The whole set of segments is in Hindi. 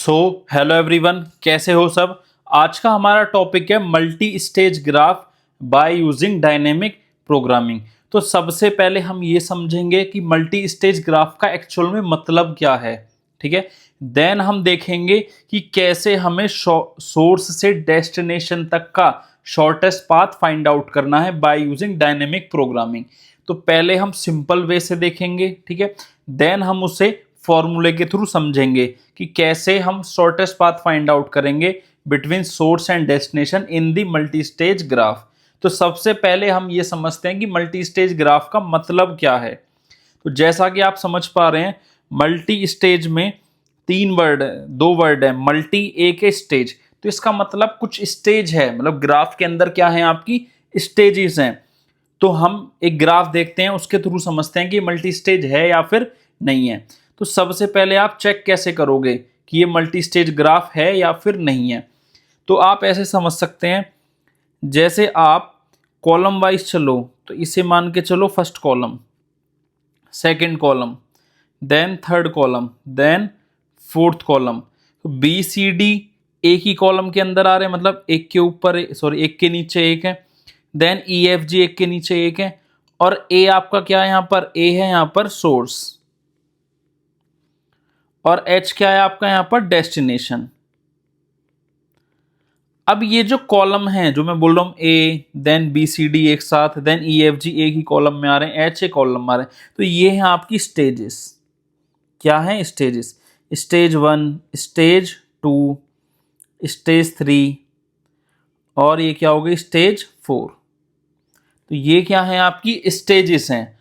सो हेलो एवरीवन, कैसे हो सब। आज का हमारा टॉपिक है multi stage graph by using dynamic programming. तो सबसे पहले हम ये समझेंगे कि मल्टी स्टेज ग्राफ का एक्चुअल में मतलब क्या है। ठीक है, देन हम देखेंगे कि कैसे हमें सोर्स से डेस्टिनेशन तक का शॉर्टेस्ट पाथ फाइंड आउट करना है बाय यूजिंग डायनेमिक प्रोग्रामिंग। तो पहले हम सिंपल वे से देखेंगे, ठीक है, देन हम उसे फॉर्मूले के थ्रू समझेंगे कि कैसे हम शॉर्टेस्ट पाथ फाइंड आउट करेंगे between source and destination in the multi stage graph. तो सबसे पहले हम ये समझते हैं कि मल्टी स्टेज ग्राफ का मतलब क्या है। तो जैसा कि आप समझ पा रहे हैं, मल्टी स्टेज में दो वर्ड है, मल्टी एक है स्टेज। तो इसका मतलब कुछ स्टेज है, मतलब ग्राफ के अंदर क्या है, आपकी स्टेजेस हैं। तो हम एक ग्राफ देखते हैं, उसके थ्रू समझते हैं कि मल्टी स्टेज है या फिर नहीं है। तो सबसे पहले आप चेक कैसे करोगे कि ये मल्टी स्टेज ग्राफ है या फिर नहीं है। तो आप ऐसे समझ सकते हैं, जैसे आप कॉलम वाइज चलो, तो इसे मान के चलो first column, second column, then third column, then fourth column. तो बी सी डी एक ही कॉलम के अंदर आ रहे हैं, मतलब एक के ऊपर सॉरी एक के नीचे एक है। देन ई एफ जी एक के नीचे एक है, और ए आपका क्या है, यहाँ पर ए है यहाँ पर सोर्स, और एच क्या है आपका यहाँ पर डेस्टिनेशन। अब ये जो कॉलम है जो मैं बोल रहा हूँ, A then B C D एक साथ, देन ई एफ जी एक ही कॉलम में आ रहे हैं, एच एक कॉलम में आ रहे हैं। तो ये है आपकी स्टेजेस। क्या है स्टेजेस? स्टेज 1, स्टेज 2, स्टेज 3, और ये क्या हो गई स्टेज 4। तो ये क्या है आपकी स्टेजेस हैं।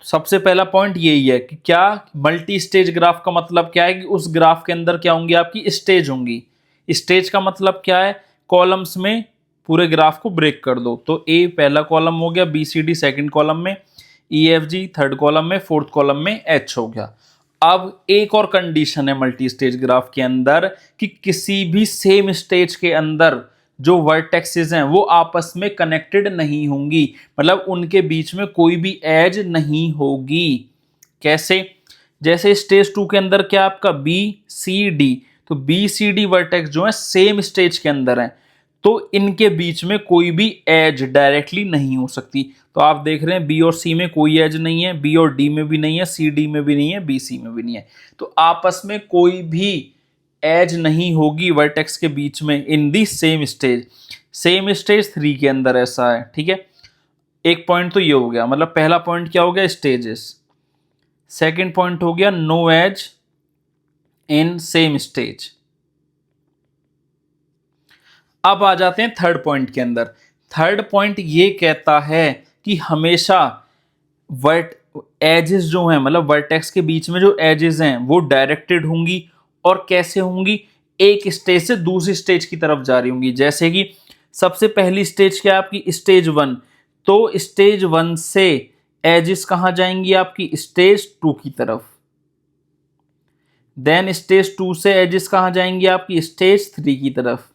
सबसे पहला पॉइंट यही है कि क्या मल्टी स्टेज ग्राफ का मतलब क्या है कि उस ग्राफ के अंदर क्या होंगी, आपकी स्टेज होंगी। स्टेज का मतलब क्या है, कॉलम्स में पूरे ग्राफ को ब्रेक कर दो। तो ए पहला कॉलम हो गया, B C D second column में, E F G third column में, फोर्थ कॉलम में एच हो गया। अब एक और कंडीशन है मल्टी स्टेज ग्राफ के अंदर कि किसी भी सेम स्टेज के अंदर जो वर्टेक्सेस हैं वो आपस में कनेक्टेड नहीं होंगी, मतलब उनके बीच में कोई भी एज नहीं होगी। कैसे? जैसे स्टेज 2 के अंदर क्या आपका बी सी डी, तो बी सी डी वर्टेक्स जो है सेम स्टेज के अंदर है, तो इनके बीच में कोई भी एज डायरेक्टली नहीं हो सकती। तो आप देख रहे हैं बी और सी में कोई एज नहीं है, बी और डी में भी नहीं है, सी डी में भी नहीं है, बी सी में भी नहीं है। तो आपस में कोई भी एज नहीं होगी वर्टेक्स के बीच में in the same stage. Same stage 3 के अंदर ऐसा है, ठीक है। एक पॉइंट तो ये हो गया, मतलब पहला पॉइंट क्या हो गया, स्टेजेस। सेकंड पॉइंट हो गया no edge in same stage. अब आ जाते हैं थर्ड पॉइंट के अंदर। थर्ड पॉइंट ये कहता है कि हमेशा वर्ट एजेस जो हैं, मतलब वर्टेक्स के बीच में जो एजेस हैं वो डायरेक्टेड होंगी। और कैसे होंगी, एक स्टेज से दूसरी स्टेज की तरफ जा रही होंगी। जैसे कि सबसे पहली स्टेज क्या है आपकी, स्टेज 1, तो स्टेज 1 से एजेस कहां जाएंगी आपकी, स्टेज 2 की तरफ। देन स्टेज 2 से एजेस कहां जाएंगी आपकी, स्टेज 3 की तरफ।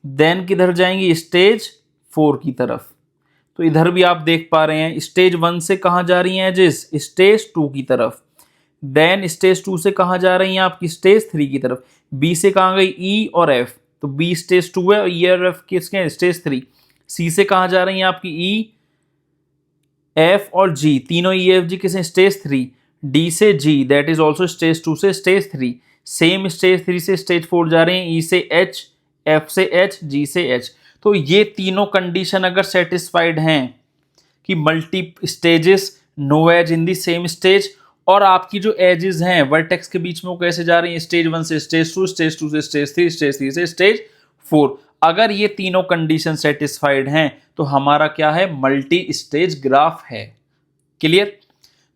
देन किधर जाएंगी, स्टेज 4 की तरफ। तो इधर भी आप देख पा रहे हैं स्टेज 1 से कहां जा रही हैं एजेस, स्टेज 2 की तरफ। देन स्टेज 2 से कहां जा रही हैं आपकी, स्टेज 3 की तरफ। बी से कहां गई, ई और एफ, तो बी स्टेज 2 है और ई और एफ किसके हैं, स्टेज 3। सी से कहां जा रही हैं आपकी, ई एफ और जी, तीनों ई एफ जी किसे, स्टेज 3। डी से जी, दैट इज ऑल्सो स्टेज 2 से स्टेज 3। सेम स्टेज 3 से स्टेज 4 जा रहे हैं, ई से एच, एफ से एच, जी से एच। तो ये तीनों कंडीशन अगर सेटिस्फाइड हैं कि multi stages, no edge in the same stage, और आपकी जो एजेस हैं वर्टेक्स के बीच में वो कैसे जा रही हैं, स्टेज 1 से स्टेज 2, स्टेज 2 से स्टेज 3, स्टेज 3 से स्टेज 4, अगर ये तीनों कंडीशन सेटिस्फाइड हैं तो हमारा क्या है, मल्टी स्टेज ग्राफ है। क्लियर?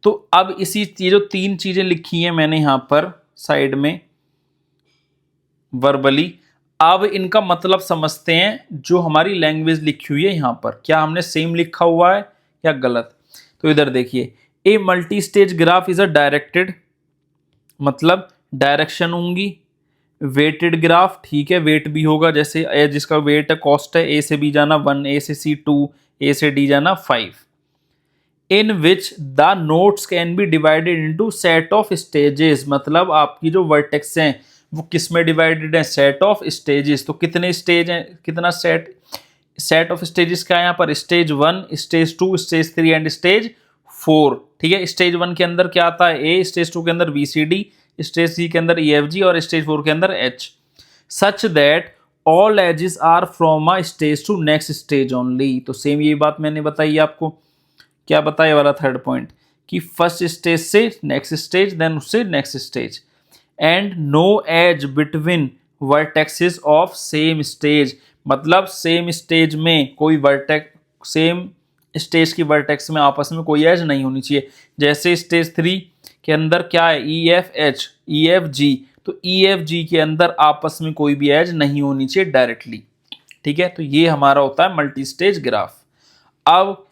तो अब इसी ये जो 3 चीजें लिखी हैं मैंने यहां पर साइड में वर्बली, अब इनका मतलब समझते हैं। जो हमारी लैंग्वेज लिखी हुई है यहां पर, क्या हमने सेम लिखा हुआ है या गलत? तो इधर देखिए, a multi stage graph is a directed, मतलब डायरेक्शन होंगी। वेटेड ग्राफ, ठीक है, वेट भी होगा, जैसे ए जिसका वेट है कॉस्ट है, ए से बी जाना 1, ए से सी 2, ए से डी जाना 5। In which the notes can be divided into set of stages, मतलब आपकी जो वर्टेक्स हैं वो किस में डिवाइडेड है, सेट ऑफ स्टेजेस। तो कितने स्टेज हैं, कितना सेट ऑफ स्टेजेस क्या है यहाँ पर, stage 1, stage 2, stage 3 and stage 4। ठीक है, स्टेज 1 के अंदर क्या आता है, ए, स्टेज 2 के अंदर BCD, स्टेज 3 के अंदर EFG और स्टेज 4 के अंदर H, such that all edges are from a stage to next stage only. तो सेम यही बात मैंने बताई आपको, क्या बताया वाला थर्ड पॉइंट, कि फर्स्ट स्टेज से नेक्स्ट स्टेज, देन उससे next stage, and no edge between vertexes of same stage. मतलब सेम स्टेज में कोई वर्टेक्स, सेम स्टेज की वर्टेक्स में आपस में कोई एज नहीं होनी चाहिए। जैसे स्टेज 3 के अंदर क्या है, EFH, EFG, तो EFG के अंदर आपस में कोई भी एज नहीं होनी चाहिए डायरेक्टली। ठीक है, तो ये हमारा होता है मल्टी स्टेज ग्राफ। अब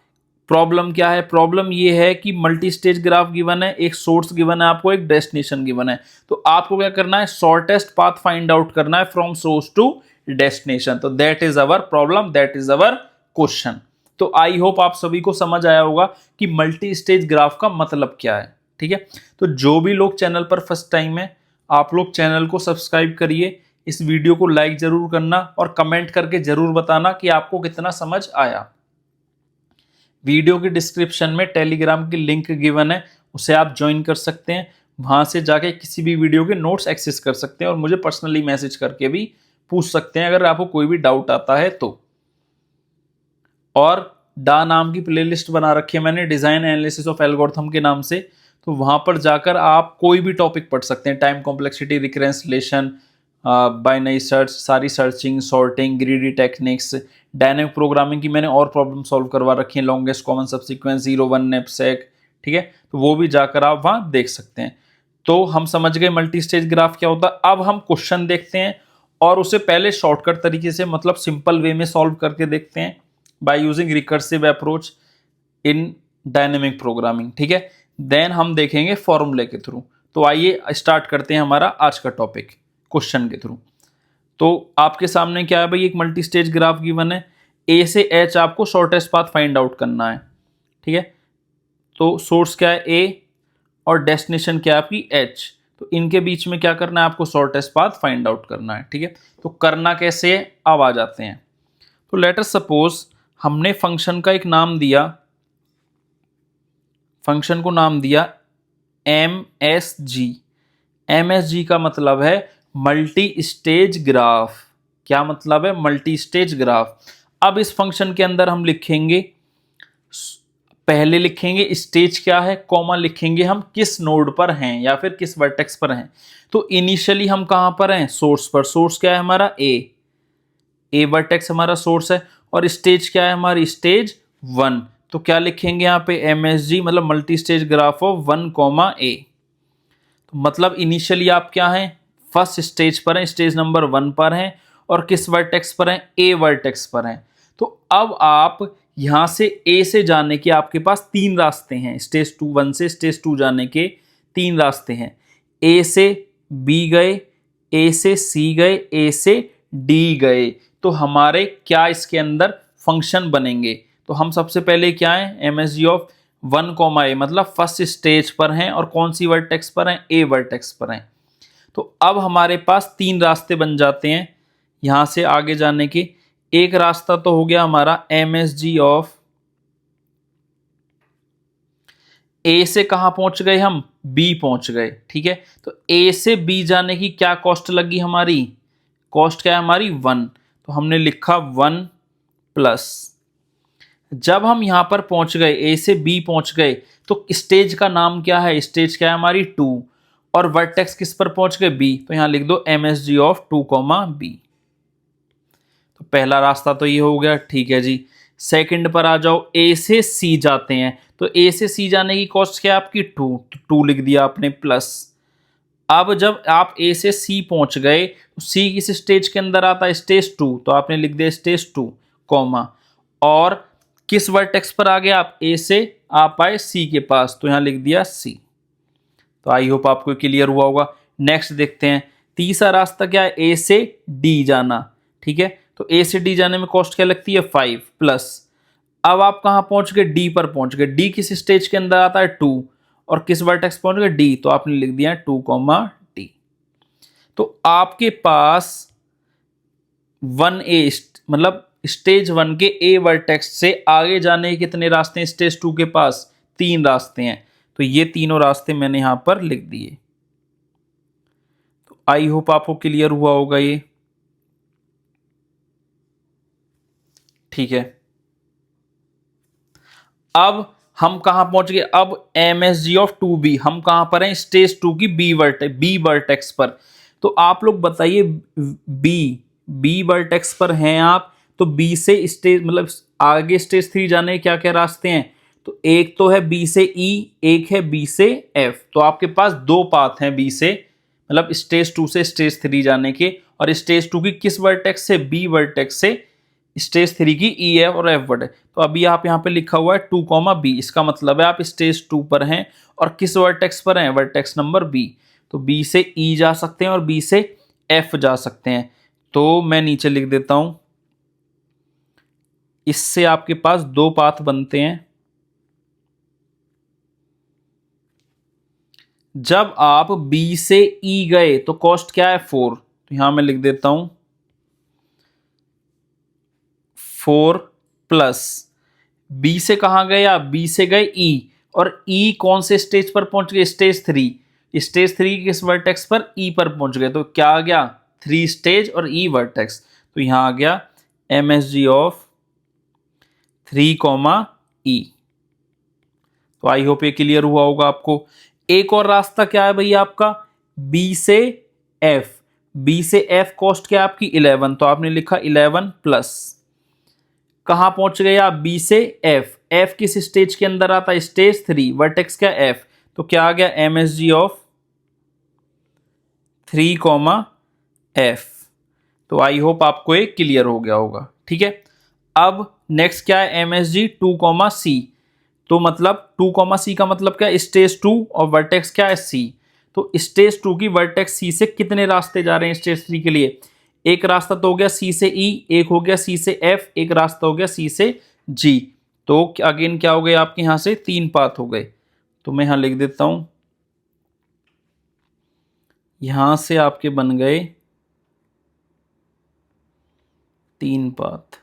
प्रॉब्लम क्या है, प्रॉब्लम ये है कि मल्टी स्टेज ग्राफ गिवन है, एक सोर्स गिवन है आपको, एक डेस्टिनेशन गिवन है। तो आपको क्या करना है, शॉर्टेस्ट पाथ फाइंड आउट करना है फ्रॉम सोर्स टू डेस्टिनेशन। तो that is our problem, that is our question. तो आई होप आप सभी को समझ आया होगा कि मल्टी स्टेज ग्राफ का मतलब क्या है। ठीक है, तो जो भी लोग चैनल पर फर्स्ट टाइम है, आप लोग चैनल को सब्सक्राइब करिए, इस वीडियो को लाइक जरूर करना और कमेंट करके जरूर बताना कि आपको कितना समझ आया। वीडियो की डिस्क्रिप्शन में टेलीग्राम की लिंक गिवन है, उसे आप ज्वाइन कर सकते हैं। वहां से जाके किसी भी वीडियो के नोट्स एक्सेस कर सकते हैं और मुझे पर्सनली मैसेज करके भी पूछ सकते हैं अगर आपको कोई भी डाउट आता है तो। और डा नाम की प्लेलिस्ट बना रखी है मैंने, डिजाइन एनालिसिस ऑफ एल्गोरिथम के नाम से। तो वहां पर जाकर आप कोई भी टॉपिक पढ़ सकते हैं, time complexity, recurrence relation, binary search, सारी searching, sorting, greedy techniques, dynamic programming की मैंने और प्रॉब्लम सॉल्व करवा रखी है, लॉन्गेस्ट कॉमन सबसीक्वेंस, 0 1 नैपसैक। ठीक है, तो वो भी जाकर आप वहां देख सकते हैं। तो हम समझ गए मल्टी स्टेज ग्राफ क्या होता है। अब हम क्वेश्चन देखते हैं और उसे पहले शॉर्टकट तरीके से, मतलब सिंपल वे में सॉल्व करके देखते हैं by using recursive approach in dynamic programming. ठीक है, देन हम देखेंगे फॉर्मूले के थ्रू। तो आइए स्टार्ट करते हैं हमारा आज का टॉपिक क्वेश्चन के थ्रू। तो आपके सामने क्या है भाई, एक मल्टी स्टेज ग्राफ गिवन है, ए से एच आपको शॉर्टेस्ट पाथ फाइंड आउट करना है। ठीक है, तो सोर्स क्या है, ए, और डेस्टिनेशन क्या है आपकी, एच। तो इनके बीच में क्या करना है आपको, शॉर्टेस्ट पाथ फाइंड आउट करना है। ठीक है, तो करना कैसे है, अब आ जाते हैं। तो लेट अस सपोज हमने फंक्शन का एक नाम दिया, फंक्शन को नाम दिया MSG। MSG का मतलब है मल्टी स्टेज ग्राफ। क्या मतलब है, मल्टी स्टेज ग्राफ। अब इस फंक्शन के अंदर हम लिखेंगे, पहले लिखेंगे स्टेज क्या है, कॉमा लिखेंगे हम किस नोड पर हैं या फिर किस वर्टेक्स पर हैं। तो इनिशियली हम कहां पर हैं, सोर्स पर। सोर्स क्या है हमारा, ए वर्टेक्स हमारा सोर्स है, और स्टेज क्या है हमारी, स्टेज 1। तो क्या लिखेंगे यहाँ पे, MSG मतलब multi stage graph of 1, A। तो मतलब इनिशियली आप क्या हैं, फर्स्ट स्टेज पर हैं, स्टेज नंबर 1 पर हैं, और किस वर्टेक्स पर हैं, A वर्टेक्स पर हैं। तो अब आप यहां से A से जाने के आपके पास 3 रास्ते हैं, स्टेज 1 से स्टेज 2 जाने के 3 रास्ते हैं। A से B गए, A से C गए, A से D गए। तो हमारे क्या इसके अंदर फंक्शन बनेंगे। तो हम सबसे पहले क्या है, MSG ऑफ 1, A मतलब फर्स्ट स्टेज पर हैं, और कौन सी वर्टेक्स पर हैं, A वर्टेक्स पर हैं। तो अब हमारे पास 3 रास्ते बन जाते हैं यहां से आगे जाने के। एक रास्ता तो हो गया हमारा MSG ऑफ A से कहां पहुंच गए हम, B पहुंच गए। ठीक है, तो A से B जाने की क्या कॉस्ट लगी हमारी, कॉस्ट क्या है हमारी 1। तो हमने लिखा 1 प्लस, जब हम यहां पर पहुंच गए, A से B पहुंच गए, तो स्टेज का नाम क्या है, स्टेज क्या है हमारी 2, और वर्टेक्स किस पर पहुंच गए, B। तो यहां लिख दो MSG ऑफ 2, B। तो पहला रास्ता तो ये हो गया। ठीक है जी, सेकंड पर आ जाओ, A से C जाते हैं। तो A से C जाने की कॉस्ट क्या है आपकी 2, तो 2 लिख दिया आपने प्लस। अब जब आप A से C पहुंच गए, तो C किस स्टेज के अंदर आता है, स्टेज 2। तो आपने लिख दिया स्टेज 2, कॉमा, और किस वर्टेक्स पर आ गए आप, A से आप आए C के पास, तो यहां लिख दिया C। तो आई होप आपको क्लियर हुआ होगा। नेक्स्ट देखते हैं, तीसरा रास्ता क्या है, A से D जाना। ठीक है, तो A से D जाने में कॉस्ट क्या लगती है 5 प्लस। अब आप कहां पहुंच गए, D पर पहुंच गए। D किस स्टेज के अंदर आता है 2, और किस वर्टेक्स पहुंच गए, D। तो आपने लिख दिया 2, D। तो आपके पास 1A मतलब स्टेज 1 के ए वर्टेक्स से आगे जाने के कितने रास्ते हैं स्टेज 2 के पास? 3 रास्ते हैं। तो ये तीनों रास्ते मैंने यहां पर लिख दिए। तो आई होप आपको क्लियर हुआ होगा ये। ठीक है, अब हम कहां पहुंच गए? अब MSG ऑफ 2B हम कहां पर हैं? स्टेज 2 की बी वर्टेक्स पर। तो आप लोग बताइए, बी वर्टेक्स पर हैं आप, तो बी से स्टेज मतलब आगे स्टेज 3 जाने के क्या क्या रास्ते हैं? तो एक तो है बी से ई, एक है बी से एफ। तो आपके पास 2 पाथ हैं बी से, मतलब स्टेज 2 से स्टेज 3 जाने के। और स्टेज 2 की किस वर्टेक्स से? बी वर्टेक्स से स्टेज 3 की ई, एफ और एफ वर्टेक्स। तो अभी आप यहाँ पे लिखा हुआ है 2, B, इसका मतलब है आप स्टेज 2 पर हैं और किस वर्टेक्स पर हैं? Vertex number B. तो बी से ई जा सकते हैं और बी से एफ जा सकते हैं। तो मैं नीचे लिख देता हूं, इससे आपके पास 2 पाथ बनते हैं। जब आप बी से ई गए तो कॉस्ट क्या है? 4। तो यहां मैं लिख देता हूं 4 प्लस बी से कहां गए आप? बी से गए ई, और ई कौन से स्टेज पर पहुंच गए? स्टेज 3। स्टेज 3 किस वर्टेक्स पर? ई पर पहुंच गए। तो क्या आ गया? 3 स्टेज और ई वर्टेक्स। तो यहां आ गया MSG ऑफ 3, ई। तो आई होप ये क्लियर हुआ होगा आपको। एक और रास्ता क्या है भैया आपका? बी से एफ। बी से एफ कॉस्ट क्या है आपकी? 11। तो आपने लिखा 11 प्लस कहां पहुंच गए आप? बी से एफ। एफ किस स्टेज के अंदर आता है? स्टेज 3। वर्टेक्स क्या? एफ। तो क्या आ गया? MSG of 3, F. तो आई होप आपको एक क्लियर हो गया होगा। ठीक है, अब नेक्स्ट क्या है? MSG 2, तो मतलब 2, का मतलब क्या है? स्टेज 2 और वर्टेक्स क्या है? सी। तो स्टेज 2 की वर्टेक्स सी से कितने रास्ते जा रहे हैं स्टेज 3 के लिए? एक रास्ता तो हो गया सी से ई, एक हो गया सी से एफ, एक रास्ता हो गया सी से जी। तो अगेन क्या हो गए आपके यहां से? 3 पाथ हो गए। तो मैं यहां लिख देता हूं, यहां से आपके बन गए 3 पाथ।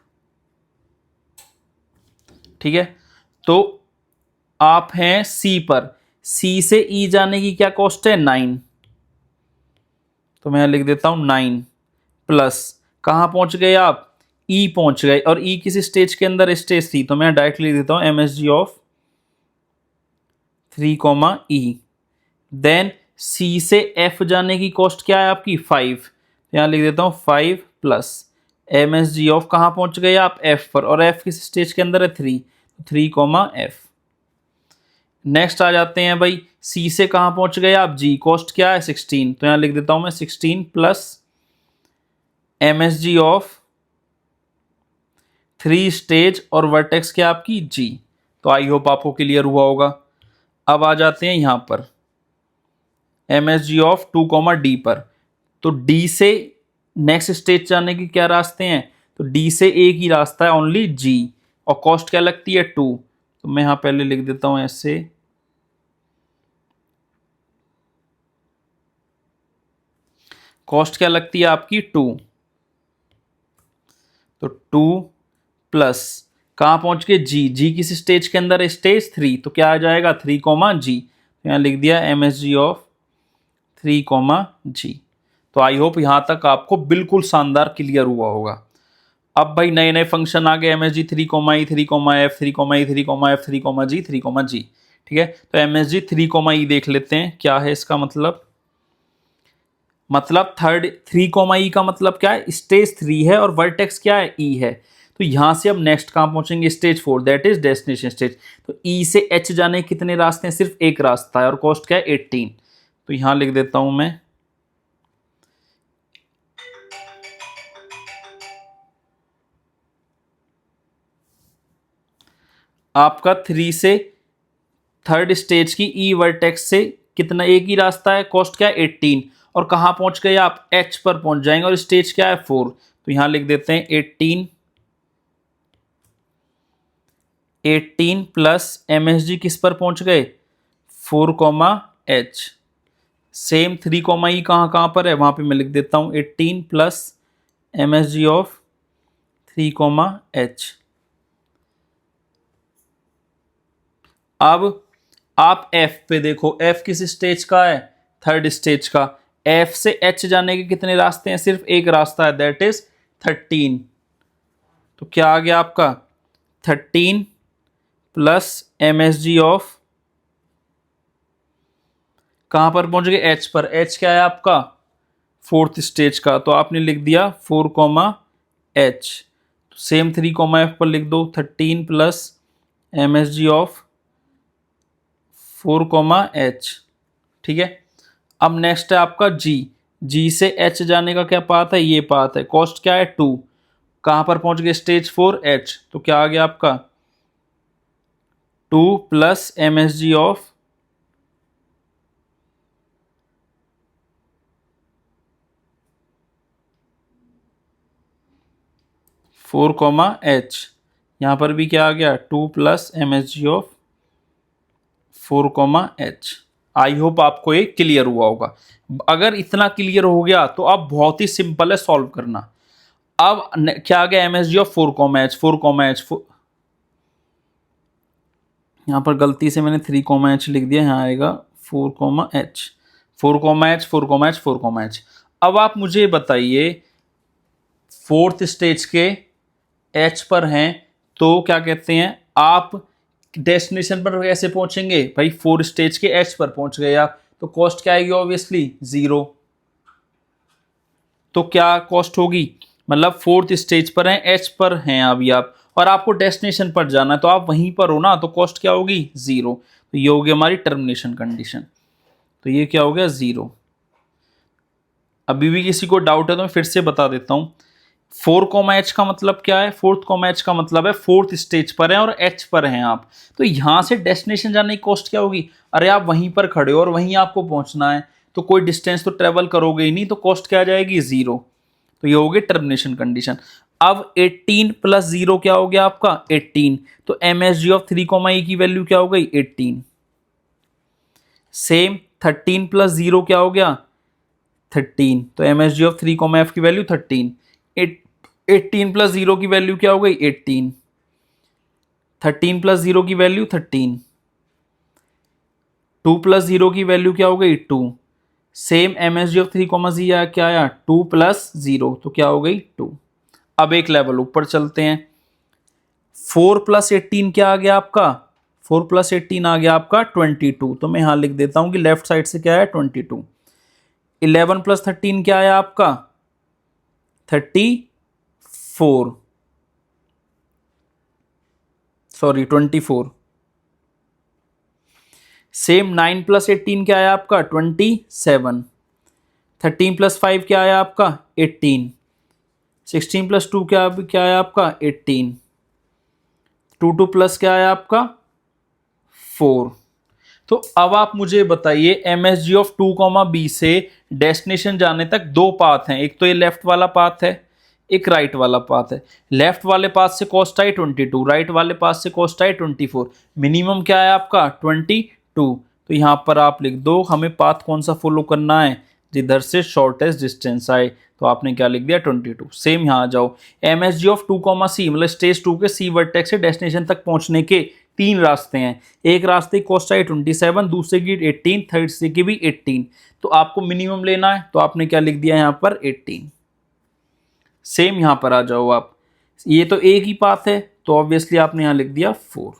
ठीक है, तो आप हैं सी पर। सी से ई जाने की क्या कॉस्ट है? 9। तो मैं लिख देता हूं 9 प्लस कहां पहुंच गए आप? ई पहुंच गए। और ई किस स्टेज के अंदर? स्टेज 3। तो मैं डायरेक्टली लिख देता हूं MSG ऑफ 3, ई। देन सी से एफ जाने की कॉस्ट क्या है आपकी? 5। तो यहां लिख देता हूं 5 प्लस MSG ऑफ कहां पहुंच गए आप? एफ पर। और एफ किस स्टेज के अंदर है? 3। 3, एफ। नेक्स्ट आ जाते हैं भाई, सी से कहां पहुंच गए आप? जी। कॉस्ट क्या है? 16। तो यहां लिख देता हूं मैं 16 प्लस MSG ऑफ 3 स्टेज और वर्टेक्स क्या आपकी? जी। तो आई होप आपको क्लियर हुआ होगा। अब आ जाते हैं यहां पर MSG ऑफ 2, D पर। तो डी से नेक्स्ट स्टेज जाने के क्या रास्ते हैं? तो डी से एक ही रास्ता है, ओनली जी। और कॉस्ट क्या लगती है? 2। तो मैं यहां पहले लिख देता हूं ऐसे, कॉस्ट क्या लगती है आपकी? 2। तो 2 प्लस कहां पहुंच के? जी। जी किस स्टेज के अंदर है? स्टेज 3। तो क्या आ जाएगा? 3, जी। तो यहां लिख दिया MSG ऑफ 3, जी। तो आई होप यहां तक आपको बिल्कुल शानदार क्लियर हुआ होगा। अब भाई नए नए फंक्शन आ गए, MSG 3, E 3, F 3, E 3, F 3, G 3, G। ठीक है, तो MSG 3, E देख लेते हैं क्या है इसका मतलब। मतलब 3, E का मतलब क्या है? स्टेज 3 है और वर्टेक्स क्या है? ई है। तो यहां से अब नेक्स्ट कहां पहुंचेंगे? Stage 4, that is destination stage. तो ई से एच जाने कितने रास्ते हैं? सिर्फ एक रास्ता है और कॉस्ट क्या है? 18। तो यहां लिख देता हूं मैं आपका 3 से थर्ड स्टेज की ई वर्टेक्स से कितना? एक ही रास्ता है, कॉस्ट क्या है? 18। और कहां पहुंच गए आप? एच पर पहुंच जाएंगे और स्टेज क्या है? 4। तो यहां लिख देते हैं 18 प्लस MSG किस पर पहुंच गए? 4, H सेम 3 कॉमा ई कहाँ कहाँ पर है, वहां पे मैं लिख देता हूँ 18 plus MSG of 3 comma H. अब आप F पे देखो, F किस स्टेज का है, थर्ड स्टेज का। F से H जाने के कितने रास्ते हैं, सिर्फ एक रास्ता है, दैट इज 13। तो क्या आ गया आपका 13 प्लस MSG ऑफ, कहां पर पहुंच गए, H पर। H क्या है आपका, फोर्थ स्टेज का, तो आपने लिख दिया 4 comma H. Same 3 comma F पर लिख दो 13 plus MSG of 4 comma H. ठीक है। अब नेक्स्ट है आपका जी से एच जाने का क्या पाथ है, ये पाथ है। कॉस्ट क्या है 2, कहां पर पहुंच गए, स्टेज 4 एच, तो क्या आ गया आपका 2 plus MSG of 4 comma H. यहां पर भी क्या आ गया 2 plus MSG of 4 comma H. I hope आपको ये क्लियर हुआ होगा। अगर इतना क्लियर हो गया तो अब बहुत ही सिंपल है सॉल्व करना। अब क्या आ गया, MSG of 4 comma H, 4 comma H, यहाँ पर गलती से मैंने 3 कॉमा एच लिख दिया, यहाँ आएगा 4 comma H, 4 comma H, 4 comma H, 4 comma H. अब आप मुझे बताइए फोर्थ स्टेज के एच पर हैं, तो क्या कहते हैं आप डेस्टिनेशन पर कैसे पहुंचेंगे भाई, 4 स्टेज के एच पर पहुंच गए आप, तो कॉस्ट क्या आएगी, ऑब्वियसली 0। तो क्या कॉस्ट होगी, मतलब फोर्थ स्टेज पर हैं, एच पर हैं अभी आप, और आपको डेस्टिनेशन पर जाना है, तो आप वहीं पर हो ना, तो कॉस्ट क्या होगी 0। तो ये होगी हमारी टर्मिनेशन कंडीशन। तो ये क्या हो गया 0। अभी भी किसी को डाउट है तो मैं फिर से बता देता हूँ। 4 कॉमा एच का मतलब क्या है, फोर्थ कॉमा एच का मतलब है फोर्थ स्टेज पर है और एच पर हैं आप, तो यहां से डेस्टिनेशन जाने की कॉस्ट क्या होगी, अरे आप वहीं पर खड़े हो और वहीं आपको पहुंचना है, तो कोई डिस्टेंस तो ट्रेवल करोगे ही नहीं, तो कॉस्ट क्या आ जाएगी 0। तो ये हो गई टर्मिनेशन कंडीशन। अब 18 प्लस 0 क्या हो गया आपका 18, तो MSG ऑफ 3 कॉमा ई की वैल्यू क्या हो गई 18। सेम 13 प्लस 0 क्या हो गया 13, तो MSG ऑफ 3 कॉमा एफ की वैल्यू 13। 18 प्लस 0 की वैल्यू क्या हो गई 18, 13 प्लस 0 की वैल्यू 13, 2 प्लस 0 की वैल्यू क्या हो गई 2। सेम MSG ऑफ 3 कॉमा जी क्या आया 2 प्लस 0, तो क्या हो गई 2। अब एक लेवल ऊपर चलते हैं, 4 प्लस 18 क्या आ गया आपका, 4 प्लस 18 आ गया आपका 22, तो मैं यहां लिख देता हूं कि लेफ्ट साइड से क्या है 22। 11 प्लस 13 क्या आया आपका 34, सॉरी 24। सेम 9 प्लस 18 क्या आया आपका 27। 13 प्लस 5 क्या आया आपका 18। 16 प्लस 2 क्या आया आपका 18। 2 प्लस क्या आया आपका 4। तो अब आप मुझे बताइए MSG ऑफ 2 कॉमा बी से डेस्टिनेशन जाने तक दो पाथ हैं, एक तो ये लेफ्ट वाला पाथ है, एक राइट वाला पाथ है। लेफ्ट वाले पाथ से कॉस्ट आई 22, राइट वाले पाथ से कॉस्ट आई 24। मिनिमम क्या है आपका 22। तो यहाँ पर आप लिख दो हमें पाथ कौन सा फॉलो करना है, जिधर से शॉर्टेस्ट डिस्टेंस आए, तो आपने क्या लिख दिया 22। सेम यहाँ आ जाओ, MSG ऑफ 2 कॉमा सी, मतलब स्टेज 2 के सी वर्टेक्स से डेस्टिनेशन तक पहुंचने के 3 रास्ते हैं। एक रास्ते की कॉस्ट आई 27, दूसरे की 18, थर्ड से की भी 18। तो आपको मिनिमम लेना है, तो आपने क्या लिख दिया यहाँ पर 18। सेम यहाँ पर आ जाओ आप, ये तो एक ही पाथ है, तो ऑब्वियसली आपने यहाँ लिख दिया 4।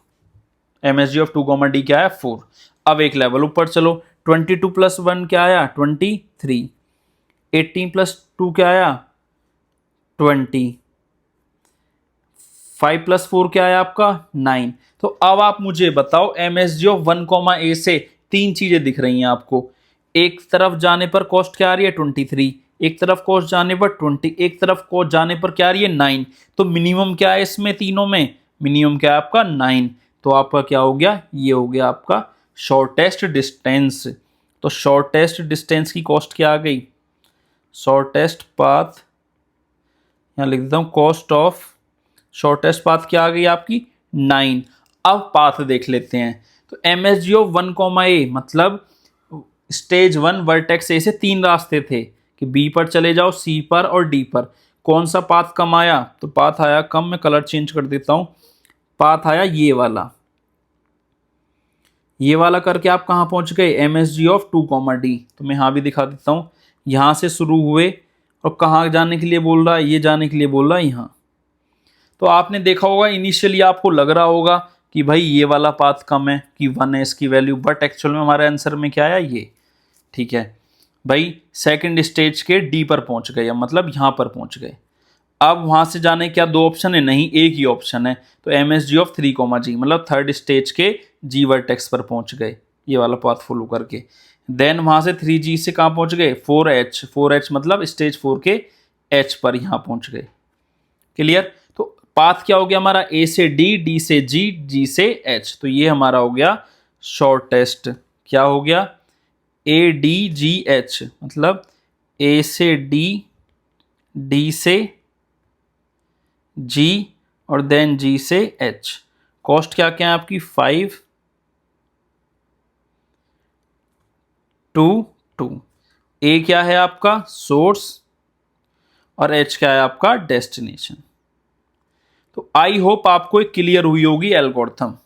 MSG ऑफ 2 कॉमा डी क्या है 4। अब एक लेवल ऊपर चलो, 22 प्लस 1 क्या आया 23। 18 प्लस 2 क्या आया 20। 5 प्लस 4 क्या आया आपका 9। तो अब आप मुझे बताओ MSG ऑफ 1 कॉमा ए से 3 चीजें दिख रही हैं आपको। एक तरफ जाने पर कॉस्ट क्या आ रही है 23, एक तरफ कॉस्ट जाने पर 20, एक तरफ कॉस्ट जाने पर क्या आ रही है 9। तो मिनिमम क्या है इसमें तीनों में, मिनिमम क्या है आपका 9। तो आपका क्या हो गया, ये हो गया आपका शॉर्टेस्ट डिस्टेंस। तो शॉर्टेस्ट डिस्टेंस की कॉस्ट क्या आ गई, शॉर्टेस्ट पाथ, यहाँ लिख देता हूँ कॉस्ट ऑफ शॉर्टेस्ट पाथ क्या आ गई आपकी 9। अब पाथ देख लेते हैं, तो MSG ऑफ 1 कॉमा ए मतलब स्टेज 1 वर्टेक्स ए से 3 रास्ते थे कि बी पर चले जाओ, सी पर और डी पर। कौन सा पाथ कम आया? तो पाथ आया कम, मैं कलर चेंज कर देता हूं, पाथ आया ये वाला। ये वाला करके आप कहाँ पहुंच गए? MSG of 2, D। तो मैं यहाँ भी दिखा देता हूँ, यहाँ से शुरू हुए और कहाँ जाने के लिए बोल रहा है? ये जाने के लिए बोल रहा है यहाँ। तो आपने देखा होगा इनिशियली आपको लग रहा होगा कि भाई ये वाला पाथ कम है, कि 1 है इसकी वैल्यू, बट एक्चुअल में हमारे आंसर में क्या आया? ये। ठीक है भाई, सेकंड स्टेज के डी पर पहुंच गए, मतलब यहाँ पर पहुंच गए। अब वहां से जाने क्या 2 ऑप्शन है? नहीं, एक ही ऑप्शन है। तो MSG ऑफ 3, G, मतलब थर्ड स्टेज के G वर्टेक्स पर पहुंच गए ये वाला पाथ फॉलो करके। देन वहां से 3G से कहाँ पहुंच गए? 4H मतलब स्टेज 4 के H पर यहाँ पहुंच गए। क्लियर? तो पाथ क्या हो गया हमारा? A से D, D से G, G से H। तो ये हमारा हो गया शॉर्टेस्ट। क्या हो गया? ADGH, मतलब A से D, D से G और देन G से H। कॉस्ट क्या क्या है आपकी? 5, 2, 2। A क्या है आपका? सोर्स, और H क्या है आपका? डेस्टिनेशन। तो आई होप आपको एक क्लियर हुई होगी एल्गोरिथम।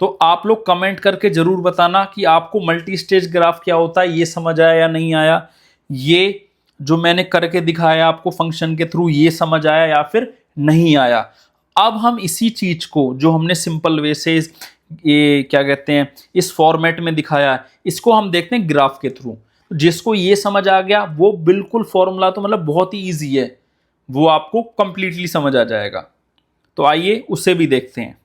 तो आप लोग कमेंट करके जरूर बताना कि आपको मल्टी स्टेज ग्राफ क्या होता है, ये समझ आया या नहीं आया। ये जो मैंने करके दिखाया आपको फंक्शन के थ्रू, ये समझ आया या फिर नहीं आया। अब हम इसी चीज को जो हमने सिंपल वे से ये क्या कहते हैं इस फॉर्मेट में दिखाया है, इसको हम देखते हैं ग्राफ के थ्रू। जिसको ये समझ आ गया वो बिल्कुल फॉर्मूला तो मतलब बहुत ही ईजी है, वो आपको कंप्लीटली समझ आ जाएगा। तो आइए उसे भी देखते हैं।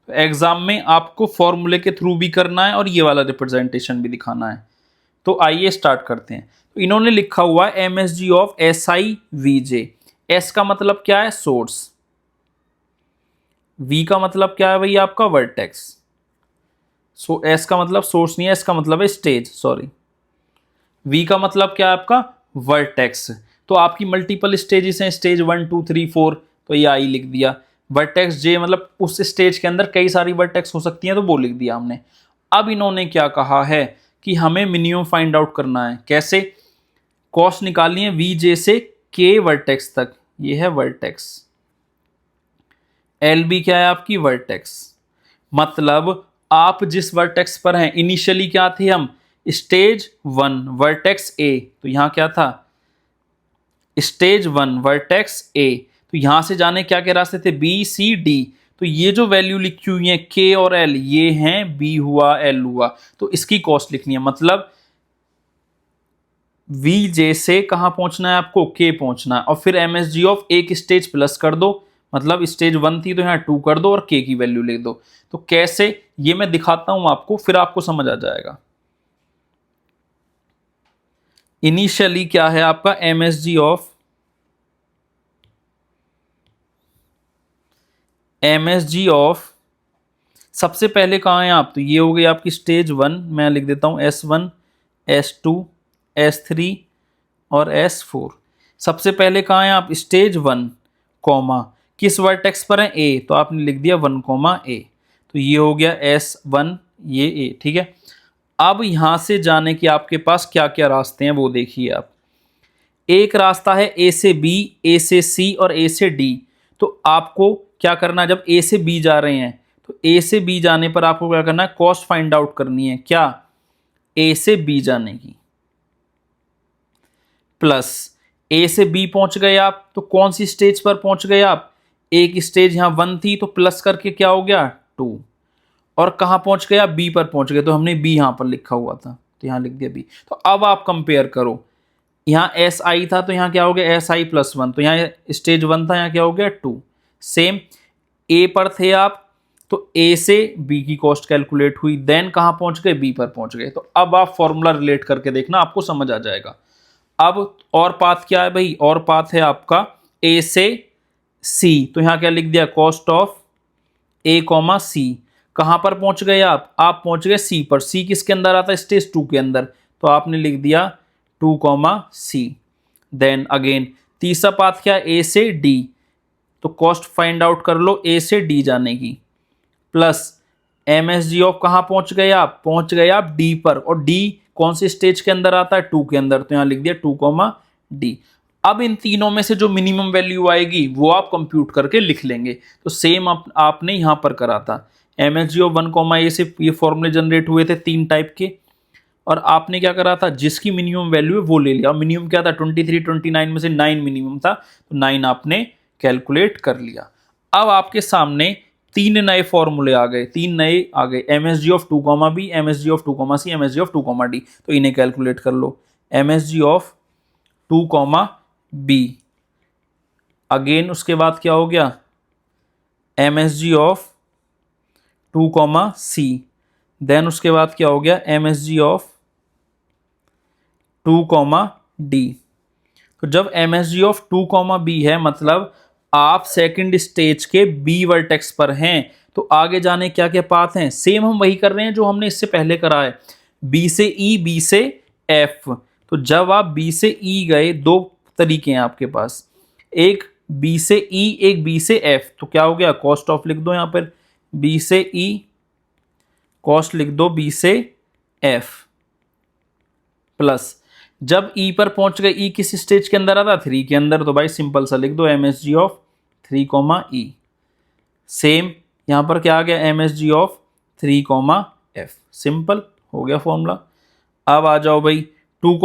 एग्जाम में आपको फॉर्मूले के थ्रू भी करना है और ये वाला रिप्रेजेंटेशन भी दिखाना है। तो आइए स्टार्ट करते हैं। तो इन्होंने लिखा हुआ है MSG ऑफ SIVJ। S का मतलब क्या है? सोर्स। V का मतलब क्या है भाई? आपका वर्टेक्स। सो S का मतलब सोर्स नहीं है, S का मतलब है स्टेज, सॉरी। V का मतलब क्या है आपका? वर्टेक्स। तो आपकी मल्टीपल स्टेजेस हैं, स्टेज 1, 2, 3, 4, तो ये आई लिख दिया। वर्टेक्स J मतलब उस स्टेज के अंदर कई सारी वर्टेक्स हो सकती हैं, तो वो लिख दिया हमने। अब इन्होंने क्या कहा है कि हमें मिनिमम फाइंड आउट करना है। कैसे? कॉस्ट निकालनी है VJ से K वर्टेक्स तक, ये है वर्टेक्स। LB क्या है आपकी? वर्टेक्स। मतलब आप जिस वर्टेक्स पर हैं, इनिशियली क्या थे हम? स्टेज 1 वर्टेक्स A, तो यहां क्या था? Stage 1 vertex A। तो यहां से जाने क्या क्या रास्ते थे? B, C, D। तो ये जो वैल्यू लिखी हुई है K और L, ये हैं B हुआ, L हुआ। तो इसकी कॉस्ट लिखनी है, मतलब VJ से कहां पहुंचना है आपको? K पहुंचना है। और फिर MSG ऑफ एक स्टेज प्लस कर दो, मतलब स्टेज 1 थी तो यहाँ 2 कर दो और K की वैल्यू लिख दो। तो कैसे, ये मैं दिखाता हूं आपको, फिर आपको समझ आ जाएगा। इनिशियली क्या है आपका? MSG ऑफ सबसे पहले कहाँ है आप? तो ये हो गई आपकी स्टेज 1, मैं लिख देता हूं S1, S2, S3 और S4। सबसे पहले कहाँ है आप? स्टेज 1, कॉमा किस वर्टेक्स पर है? A, तो आपने लिख दिया 1, A। तो ये हो गया S1, ये A। ठीक है, अब यहां से जाने के आपके पास क्या क्या रास्ते हैं वो देखिए आप। एक रास्ता है A से B, A से C और A से D। तो आपको क्या करना है? जब A से B जा रहे हैं तो A से B जाने पर आपको क्या करना है? कॉस्ट फाइंड आउट करनी है। क्या? A से B जाने की, प्लस A से B पहुंच गए आप, तो कौन सी स्टेज पर पहुंच गए आप? एक स्टेज यहां 1 थी, तो प्लस करके क्या हो गया? 2। और कहां पहुंच गए आप? B पर पहुंच गए, तो हमने B यहां पर लिखा हुआ था तो यहां लिख दिया B। तो अब आप कंपेयर करो, यहाँ SI था तो यहाँ क्या हो गया? SI plus 1। तो यहाँ स्टेज 1 था, यहाँ क्या हो गया? 2। सेम A पर थे आप, तो A से B की कॉस्ट कैलकुलेट हुई, देन कहाँ पहुंच गए? B पर पहुंच गए। तो अब आप फॉर्मूला रिलेट करके देखना, आपको समझ आ जाएगा। अब और पाथ क्या है भाई? और पाथ है आपका A से C। तो यहाँ क्या लिख दिया? Cost of A, C। कहाँ पर पहुंच गए आप? आप पहुंच गए C पर। C किसके अंदर आता है? स्टेज 2 के अंदर। तो आपने लिख दिया 2, C। देन अगेन तीसरा पाथ क्या है? A से D। तो कॉस्ट फाइंड आउट कर लो A से D जाने की, plus M S G of कहाँ पहुंच गए आप, पहुंच गए आप डी पर, और डी कौन से स्टेज के अंदर आता है, 2 के अंदर, तो यहां लिख दिया 2, अब इन तीनों में से जो मिनिमम वैल्यू आएगी वो आप कंप्यूट करके लिख लेंगे। तो सेम आपने यहां पर करा था। एम एस जी ऑफ 1, ए से ये फॉर्मूले जनरेट हुए थे 3 टाइप के, और आपने क्या करा था, जिसकी मिनिमम वैल्यू है वो ले लिया। मिनिमम क्या था, 23, 29 में से 9 मिनिमम था, तो 9 आपने कैलकुलेट कर लिया। अब आपके सामने 3 नए फॉर्मूले आ गए, 3 नए आ गए, M S G of 2, M S G of 2, M S G of 2, तो इन्हें कैलकुलेट कर लो। M S G of 2, again उसके बाद क्या हो गया, M S G of 2, then उसके बाद क्या हो गया, एम एस जी ऑफ 2, तो जब एम एस जी ऑफ 2, है मतलब आप सेकंड स्टेज के बी वर्टेक्स पर हैं, तो आगे जाने क्या क्या पाथ हैं, सेम हम वही कर रहे हैं जो हमने इससे पहले करा है, बी से ई, बी से एफ। तो जब आप बी से ई गए, 2 तरीके हैं आपके पास, एक बी से ई, एक बी से एफ, तो क्या हो गया, कॉस्ट ऑफ लिख दो यहां पर, बी से ई, कॉस्ट लिख दो बी से एफ, प्लस जब ई पर पहुंच गए, ई किस स्टेज के अंदर आता, 3 के अंदर, तो भाई सिंपल सा लिख दो M S G of 3, same यहां पर क्या आ गया, M S G of 3, simple हो गया फॉर्मूला। अब आ जाओ भाई 2,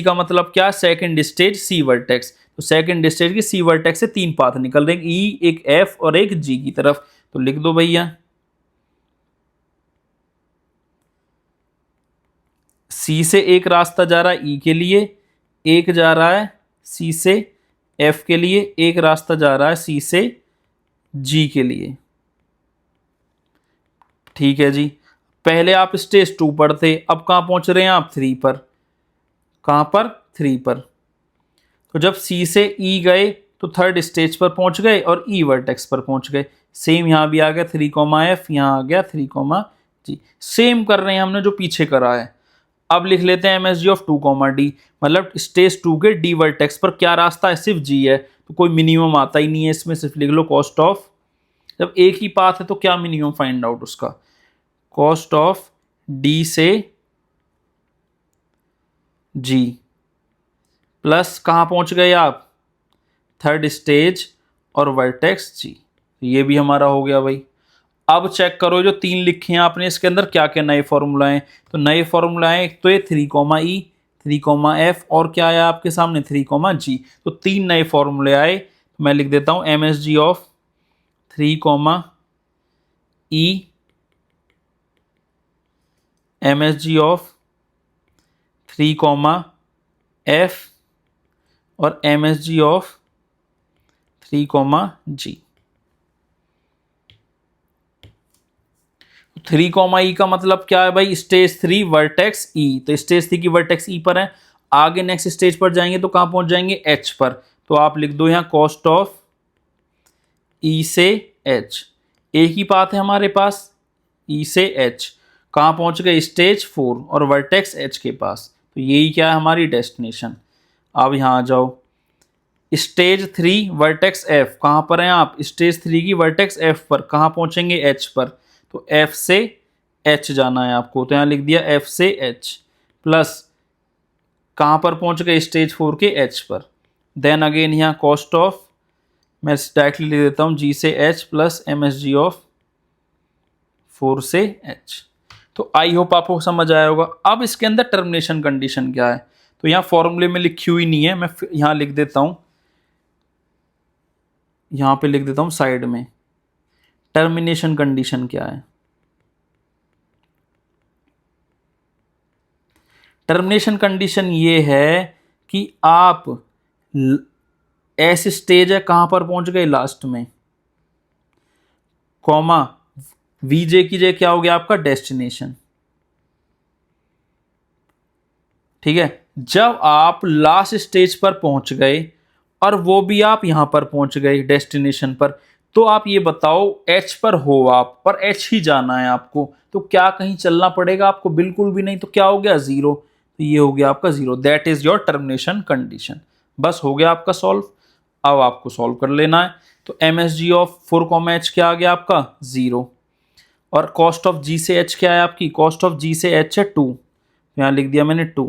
का मतलब क्या, सेकंड स्टेज सी वर्टेक्स, तो सेकंड स्टेज की सी वर्टेक्स से 3 पाथ निकल रहे हैं, ई, एक एफ और एक जी की तरफ, तो लिख दो भैया सी से एक रास्ता जा रहा है ई के लिए, एक जा रहा है सी से एफ के लिए, एक रास्ता जा रहा है सी से जी के लिए। ठीक है जी, पहले आप स्टेज 2 पर थे, अब कहां पहुंच रहे हैं आप, 3 पर, कहां पर, 3 पर। तो जब सी से ई गए तो थर्ड स्टेज पर पहुंच गए और ई वर्टेक्स पर पहुंच गए, सेम यहां भी आ गया 3, यहां आ गया 3, सेम कर रहे हैं हमने जो पीछे करा है। अब लिख लेते हैं एम एस जी ऑफ 2, मतलब स्टेज 2 के डी वर्टेक्स पर क्या रास्ता है, सिर्फ जी है, तो कोई मिनिमम आता ही नहीं है इसमें, सिर्फ लिख लो कॉस्ट ऑफ, जब एक ही पाथ है तो क्या मिनिमम फाइंड आउट उसका, कॉस्ट ऑफ डी से जी, प्लस कहां पहुंच गए आप, थर्ड स्टेज और वर्टेक्स जी, ये भी हमारा हो गया भाई। अब चेक करो जो 3 लिखे हैं आपने, इसके अंदर क्या क्या नए फॉर्मूला हैं, तो नए फॉर्मूला हैं, एक तो ये 3, 3, और क्या आया आपके सामने 3, तो 3 नए फॉर्मूले आए, तो मैं लिख देता हूं M S G of 3, M S G of 3, और एम एस जी ऑफ 3, 3, का मतलब क्या है भाई, स्टेज 3 वर्टेक्स ई, तो स्टेज 3 की वर्टेक्स ई पर है, आगे नेक्स्ट स्टेज पर जाएंगे तो कहां पहुंच जाएंगे, एच पर, तो आप लिख दो यहां कॉस्ट ऑफ ई से एच, एक ही पाथ है हमारे पास, ई से एच, कहां पहुंच गए, स्टेज 4 और वर्टेक्स एच के पास, तो यही क्या है हमारी डेस्टिनेशन। अब यहां आ जाओ, स्टेज 3 वर्टेक्स एफ, कहां पर हैं आप, स्टेज 3 की वर्टेक्स एफ पर, कहां पहुंचेंगे, एच पर, तो एफ से एच जाना है आपको, तो यहां लिख दिया एफ से एच, प्लस कहां पर पहुंच गए, स्टेज 4 के एच पर, देन अगेन यहां कॉस्ट ऑफ, मैं डायरेक्टली लिख देता हूं जी से H plus M S G of 4 से एच। तो आई होप आपको समझ आया होगा। अब इसके अंदर टर्मिनेशन कंडीशन क्या है, तो यहां फॉर्मूले में लिखी हुई नहीं है, मैं यहां लिख देता हूं, यहां पे लिख देता हूं साइड में, टर्मिनेशन कंडीशन क्या है। टर्मिनेशन कंडीशन ये है कि आप ऐसे स्टेज है, कहां पर पहुंच गए, लास्ट में, कॉमा वीजे की जगह क्या हो गया आपका, डेस्टिनेशन। ठीक है, जब आप लास्ट स्टेज पर पहुंच गए और वो भी आप यहां पर पहुंच गए डेस्टिनेशन पर, तो आप ये बताओ एच पर हो आप, पर एच ही जाना है आपको, तो क्या कहीं चलना पड़ेगा आपको, बिल्कुल भी नहीं, तो क्या हो गया, 0, तो ये हो गया आपका 0, that is your termination condition. बस हो गया आपका सॉल्व। अब आपको सॉल्व कर लेना है, तो M S G of 4, H क्या आ गया आपका, 0, और कॉस्ट ऑफ जी से एच क्या है आपकी, कॉस्ट ऑफ जी से एच है 2, तो यहाँ लिख दिया मैंने 2,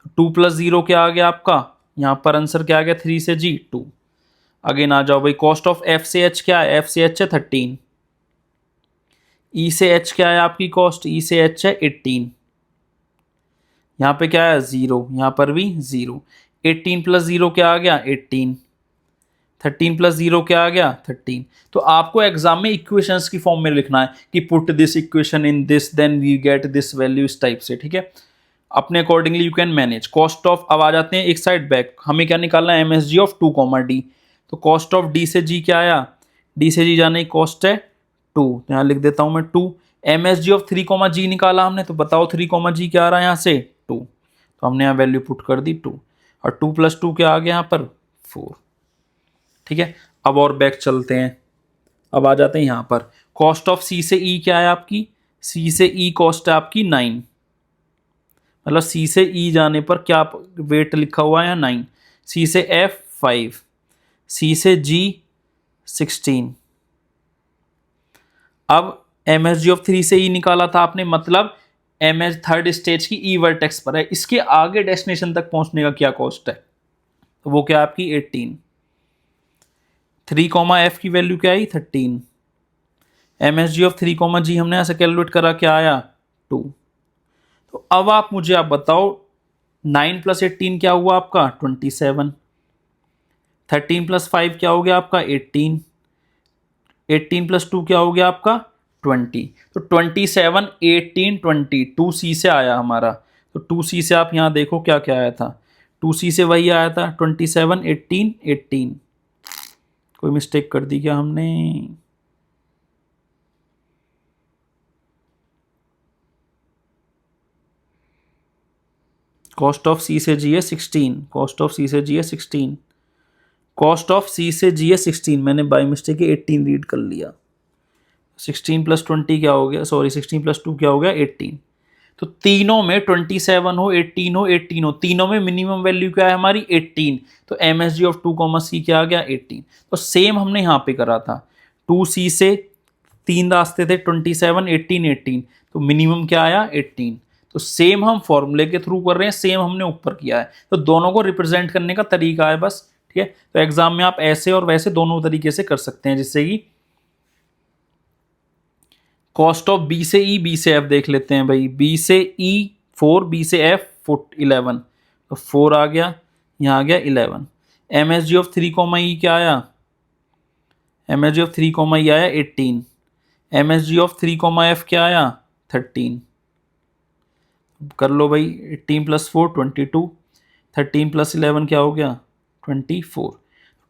तो 2 + 0 क्या आ गया आपका, यहाँ पर आंसर क्या आ गया 3 से जी 2। अगेन आ जाओ भाई, कॉस्ट ऑफ एफ से एच क्या है, एफ से एच है 13, ई से एच क्या है आपकी कॉस्ट, ई से एच है 18, यहाँ पे क्या है 0, यहाँ पर भी 0, 18 + 0 क्या आ गया 18, 13 + 0 क्या आ गया 13। तो आपको एग्जाम में इक्वेशंस की फॉर्म में लिखना है कि put this equation in this then we get this value, इस टाइप से, ठीक है। अपने accordingly you can manage. Cost of, अब आ जाते हैं एक साइड बैक, हमें क्या निकालना है, एमएसजी ऑफ 2, डी। तो कॉस्ट ऑफ डी से जी क्या आया, डी से जी जाने की कॉस्ट है 2, तो यहाँ लिख देता हूँ मैं 2। एमएसजी ऑफ 3, जी निकाला हमने, तो बताओ 3, जी क्या आ रहा है यहाँ से 2, तो हमने यहाँ वैल्यू पुट कर दी 2, और 2 + 2 क्या आ गया यहाँ पर 4, ठीक है। अब और बैक चलते हैं, अब आ जाते हैं यहाँ पर, कॉस्ट ऑफ सी से ई क्या है आपकी, सी से ई कॉस्ट है आपकी 9, मतलब सी से ई जाने पर क्या वेट लिखा हुआ है यहाँ 9, सी से एफ 5, सी से जी 16। अब एम एस जी ऑफ 3 से ई निकाला था आपने, मतलब एम एस थर्ड स्टेज की ई वर्टेक्स पर है, इसके आगे डेस्टिनेशन तक पहुंचने का क्या कॉस्ट है, तो वो क्या आपकी 18, 3, एफ की वैल्यू क्या आई 13, एम एस जी ऑफ 3, जी हमने ऐसे कैलकुलेट करा, क्या आया 2। तो अब आप बताओ 9 + 18 क्या हुआ आपका 27, 13 + 5 क्या हो गया आपका 18, 18 + 2 क्या हो गया आपका 20। तो 27, 18, 20 2C से आया हमारा, तो 2C से आप यहाँ देखो क्या क्या आया था, 2C से वही आया था 27, 18, 18। कोई मिस्टेक कर दी क्या हमने, कॉस्ट ऑफ सी से जी है 16, कॉस्ट ऑफ सी से जी है 16, कॉस्ट ऑफ सी से जी है 16, मैंने बाई मिस्टेक 18 रीड कर लिया, 16 + 20 क्या हो गया, सॉरी 16 + 2 क्या हो गया 18। तो तीनों में 27 हो 18 हो 18 हो, तीनों में मिनिमम वैल्यू क्या है हमारी 18, तो M S G of 2, C क्या आ गया 18। तो सेम हमने यहाँ पे करा था, 2C से 3 रास्ते थे 27, 18, 18, तो मिनिमम क्या आया 18। तो सेम हम फॉर्मूले के थ्रू कर रहे हैं, सेम हमने ऊपर किया है, तो दोनों को रिप्रेजेंट करने का तरीका है बस, ठीक है। तो एग्जाम में आप ऐसे और वैसे दोनों तरीके से कर सकते हैं, जिससे कि कॉस्ट ऑफ बी से ई, बी से एफ देख लेते हैं भाई, बी से ई 4, बी से एफ 11, तो 4 आ गया, यहाँ आ गया 11। M S G of 3, E क्या आया, M S G of 3, E आया 18, M S G of 3, F क्या आया 13। कर लो भाई, 18 + 4 22, 13 + 11 क्या हो गया 24,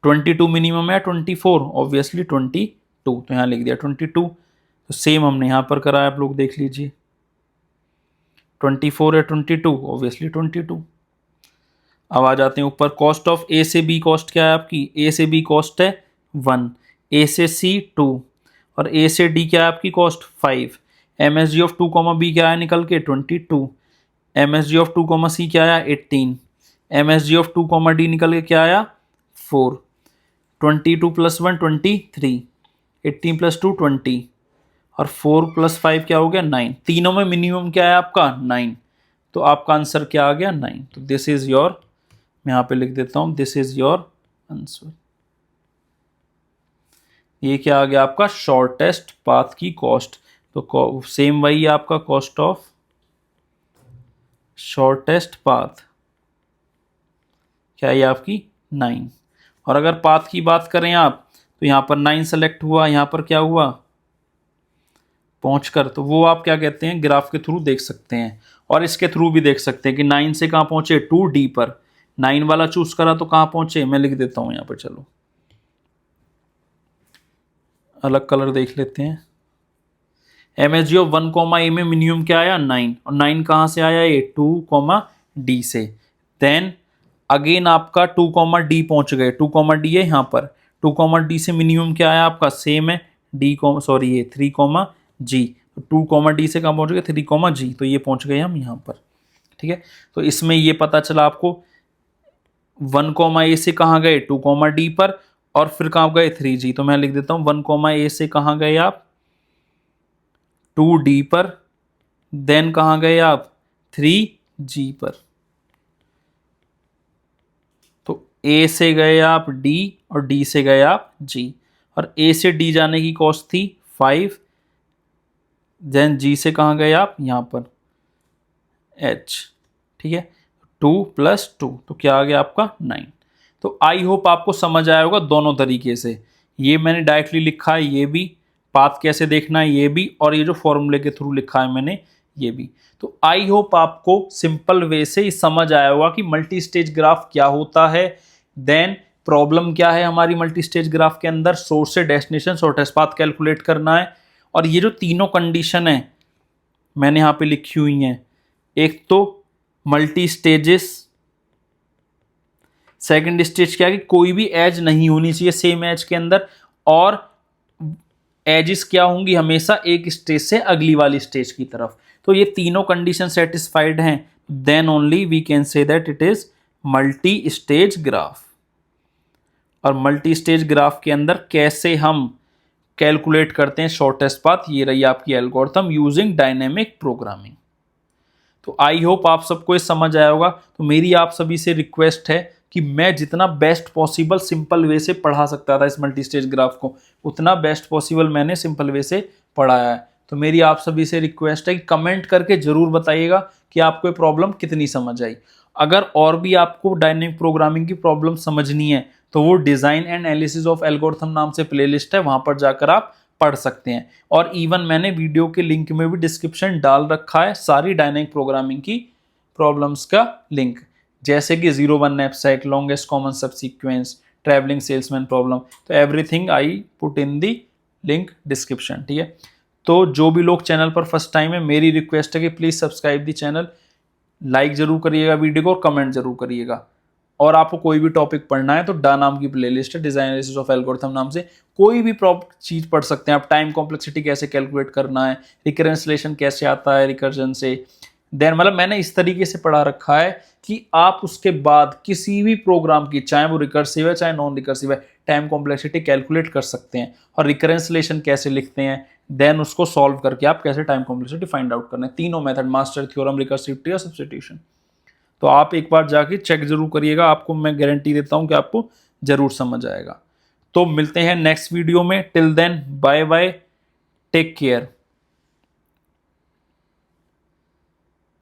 22 मिनिमम है 24, ऑब्वियसली 22, तो यहाँ लिख दिया 22। तो सेम हमने यहाँ पर करा है, आप लोग देख लीजिए, 24 है 22, ऑब्वियसली 22। अब आ जाते हैं ऊपर, कॉस्ट ऑफ ए से बी कॉस्ट क्या है आपकी, ए से बी कॉस्ट है 1, ए से सी 2, और ए से डी क्या है आपकी cost 5। M S G of 2, B क्या है निकल के 22, M S G of 2, C क्या आया 18, M S G of 2, D निकल के क्या आया 4, 22 + 1 23, 18 + 2 20, और 4 + 5 क्या हो गया 9। तीनों में मिनिमम क्या है आपका 9, तो आपका आंसर क्या आ गया 9। तो दिस इज योर, मैं यहाँ पे लिख देता हूँ, दिस इज योर आंसर। ये क्या आ गया आपका शॉर्टेस्ट पाथ की कॉस्ट, तो सेम वही है आपका, कॉस्ट ऑफ शॉर्टेस्ट पाथ क्या है आपकी 9। और अगर पाथ की बात करें आप, तो यहाँ पर 9 सेलेक्ट हुआ, यहाँ पर क्या हुआ पहुंचकर, तो वो आप क्या कहते हैं ग्राफ के थ्रू देख सकते हैं, और इसके थ्रू भी देख सकते हैं कि 9 से कहाँ पहुंचे 2D पर, 9 वाला चूज करा तो कहाँ पहुंचे, मैं लिख देता हूँ यहाँ पर, चलो अलग कलर देख लेते हैं। एम एस जी ऑफ 1, ए में मिनिमम क्या आया 9, और 9 कहाँ से आया ये 2, डी से। देन अगेन आपका 2, डी पहुंच गए, 2, डी है यहाँ पर, 2, डी से मिनिमम क्या आया आपका सेम है डी, सॉरी ये 3, जी, 2, डी से कहाँ पहुंच गए 3, जी, तो ये पहुंच गए हम यहाँ पर, ठीक है। तो इसमें ये पता चला आपको 1, ए से कहाँ गए 2, डी पर, और फिर कहाँ गए 3G, तो मैं लिख देता हूँ 1, ए से कहाँ गए आप 2D पर, देन कहाँ गए आप 3G पर। तो A से गए आप D और D से गए आप G, और A से D जाने की कॉस्ट थी 5, देन G से कहाँ गए आप यहाँ पर H, ठीक है, 2 + 2 तो क्या आ गया आपका 9। तो आई होप आपको समझ आया होगा दोनों तरीके से, ये मैंने डायरेक्टली लिखा है ये भी, पाथ कैसे देखना है ये भी, और ये जो फॉर्मूले के थ्रू लिखा है मैंने ये भी। तो आई होप आपको सिंपल वे से ही समझ आया होगा कि मल्टी स्टेज ग्राफ क्या होता है, देन प्रॉब्लम क्या है हमारी मल्टी स्टेज ग्राफ के अंदर, सोर्स से डेस्टिनेशन शॉर्टेस्ट पाथ कैलकुलेट करना है, और ये जो तीनों कंडीशन है मैंने यहाँ पे लिखी हुई हैं, एक तो मल्टी स्टेजेस, सेकंड स्टेज क्या है कि कोई भी एज नहीं होनी चाहिए सेम एज के अंदर, और एजेस क्या होंगी हमेशा एक स्टेज से अगली वाली स्टेज की तरफ। तो ये तीनों कंडीशन सेटिस्फाइड हैं, then only we can say that it is multi stage graph. और मल्टी स्टेज ग्राफ के अंदर कैसे हम कैलकुलेट करते हैं शॉर्टेस्ट पाथ, ये रही आपकी एल्गोरिथम यूजिंग डायनेमिक प्रोग्रामिंग। तो आई होप आप सबको ये समझ आया होगा। तो मेरी आप सभी से रिक्वेस्ट है कि मैं जितना बेस्ट पॉसिबल सिंपल वे से पढ़ा सकता था इस मल्टी स्टेज ग्राफ को, उतना बेस्ट पॉसिबल मैंने सिंपल वे से पढ़ाया है। तो मेरी आप सभी से रिक्वेस्ट है कि कमेंट करके जरूर बताइएगा कि आपको ये प्रॉब्लम कितनी समझ आई। अगर और भी आपको डायनेमिक प्रोग्रामिंग की प्रॉब्लम समझनी है तो वो design and analysis of algorithm नाम से प्लेलिस्ट है, वहां पर जाकर आप पढ़ सकते हैं। और इवन मैंने वीडियो के लिंक में भी डिस्क्रिप्शन डाल रखा है सारी डायनेमिक प्रोग्रामिंग की प्रॉब्लम्स का लिंक, जैसे कि 01 knapsack, longest common sub sequence, travelling salesman problem, तो everything I put in the link description, ठीक है। तो जो भी लोग चैनल पर फर्स्ट टाइम है, मेरी रिक्वेस्ट है कि please subscribe the channel, like जरूर करिएगा वीडियो को और कमेंट जरूर करिएगा। और आपको कोई भी टॉपिक पढ़ना है तो डा नाम की प्लेलिस्ट है, डिजाइन एनालिसिस ऑफ एल्गोरिथम नाम से, कोई भी चीज पढ़ सकते हैं आप। टाइम कॉम्प्लेक्सिटी कैसे कैलकुलेट करना है, रिकरेंस रिलेशन कैसे आता है रिकर्जन से, देन मतलब मैंने इस तरीके से पढ़ा रखा है कि आप उसके बाद किसी भी प्रोग्राम की, चाहे वो रिकर्सिव है चाहे नॉन रिकर्सिव है, टाइम कॉम्प्लेक्सिटी कैलकुलेट कर सकते हैं, और रिकरेंस रिलेशन कैसे लिखते हैं, देन उसको सॉल्व करके आप कैसे टाइम कॉम्प्लेक्सिटी फाइंड आउट करना है। तीनों मेथड, मास्टर थ्योरम, रिकर्सिविटी और सब्स्टिट्यूशन। तो आप एक बार जाके चेक जरूर करिएगा, आपको मैं गारंटी देता हूं कि आपको जरूर समझ आएगा। तो मिलते हैं नेक्स्ट वीडियो में, till then bye bye, take care.